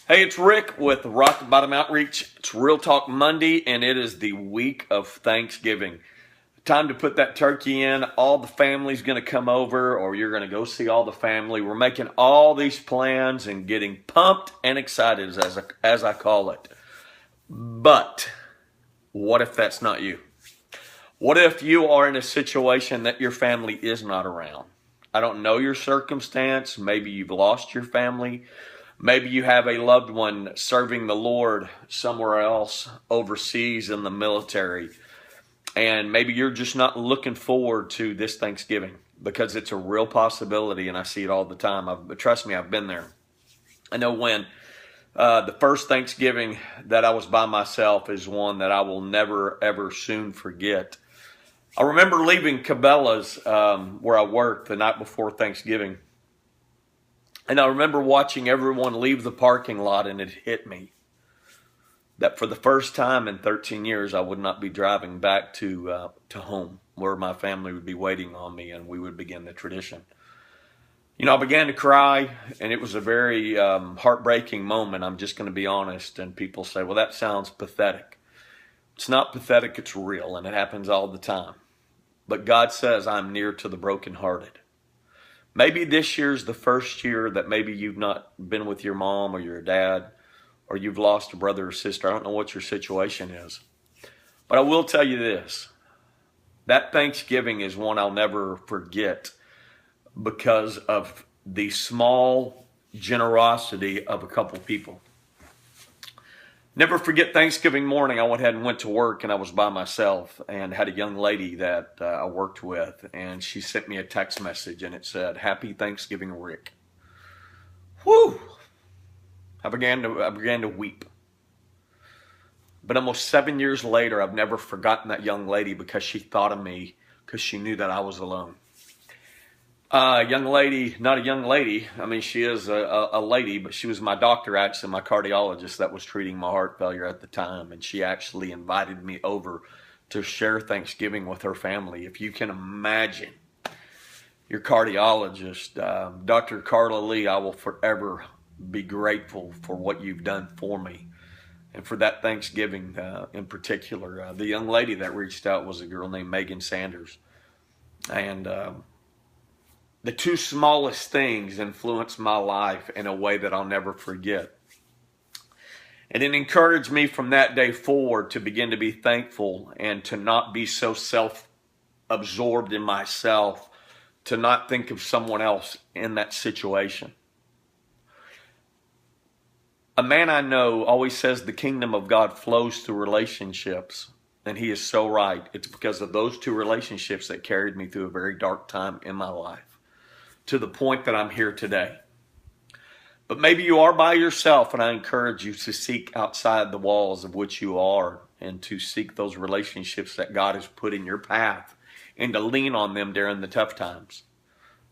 Hey, it's Rick with Rock Bottom Outreach. It's Real Talk Monday, and it is the week of Thanksgiving. Time to put that turkey in. All the family's going to come over, or you're going to go see all the family. We're making all these plans and getting pumped and excited, as I call it. But what if that's not you? What if you are in a situation that your family is not around? I don't know your circumstance. Maybe you've lost your family. Maybe you have a loved one serving the Lord somewhere else overseas in the military. And maybe you're just not looking forward to this Thanksgiving because it's a real possibility, and I see it all the time. Trust me, I've been there. I know when the first Thanksgiving that I was by myself is one that I will never, ever soon forget. I remember leaving Cabela's, where I worked, the night before Thanksgiving. And I remember watching everyone leave the parking lot, and it hit me that for the first time in 13 years, I would not be driving back to home where my family would be waiting on me and we would begin the tradition. I began to cry, and it was a very heartbreaking moment. I'm just going to be honest. And people say, well, that sounds pathetic. It's not pathetic. It's real, and it happens all the time. But God says, I'm near to the brokenhearted. Maybe this year's the first year that maybe you've not been with your mom or your dad, or you've lost a brother or sister. I don't know what your situation is. But I will tell you this. That Thanksgiving is one I'll never forget because of the small generosity of a couple people. Never forget Thanksgiving morning, I went ahead and went to work, and I was by myself and had a young lady that I worked with, and she sent me a text message, and it said, Happy Thanksgiving, Rick. Whew! I began to weep. But almost 7 years later, I've never forgotten that young lady because she thought of me because she knew that I was alone. Young lady, not a young lady. I mean, she is a lady, but she was my doctor, actually, my cardiologist that was treating my heart failure at the time. And she actually invited me over to share Thanksgiving with her family. If you can imagine, your cardiologist, Dr. Carla Lee, I will forever be grateful for what you've done for me. And for that Thanksgiving in particular, the young lady that reached out was a girl named Megan Sanders. And the two smallest things influenced my life in a way that I'll never forget. And it encouraged me from that day forward to begin to be thankful and to not be so self-absorbed in myself, to not think of someone else in that situation. A man I know always says the kingdom of God flows through relationships. And he is so right. It's because of those two relationships that carried me through a very dark time in my life, to the point that I'm here today. But maybe you are by yourself, and I encourage you to seek outside the walls of which you are and to seek those relationships that God has put in your path and to lean on them during the tough times.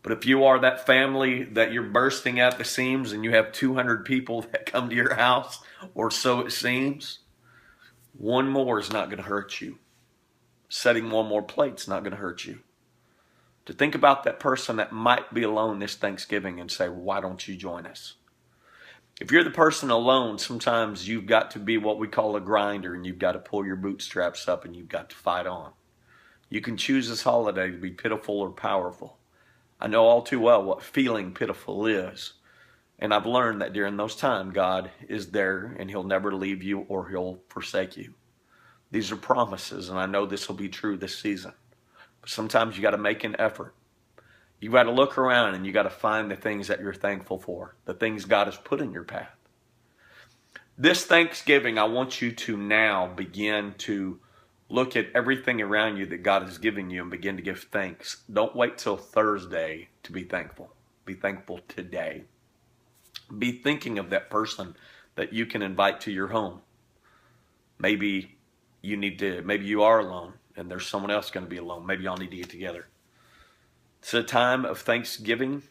But if you are that family that you're bursting at the seams and you have 200 people that come to your house, or so it seems, one more is not going to hurt you. Setting one more plate's not going to hurt you. To think about that person that might be alone this Thanksgiving and say, why don't you join us? If you're the person alone, sometimes you've got to be what we call a grinder, and you've got to pull your bootstraps up and you've got to fight on. You can choose this holiday to be pitiful or powerful. I know all too well what feeling pitiful is. And I've learned that during those times, God is there and he'll never leave you or he'll forsake you. These are promises, and I know this will be true this season. Sometimes you got to make an effort. You got to look around and you got to find the things that you're thankful for, the things God has put in your path. This Thanksgiving, I want you to now begin to look at everything around you that God has given you and begin to give thanks. Don't wait till Thursday to be thankful. Be thankful today. Be thinking of that person that you can invite to your home. Maybe you are alone and there's someone else going to be alone. Maybe y'all need to get together. It's a time of Thanksgiving,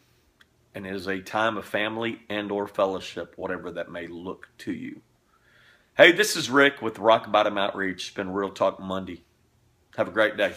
and it is a time of family and or fellowship, whatever that may look to you. Hey, this is Rick with Rock Bottom Outreach. It's been Real Talk Monday. Have a great day.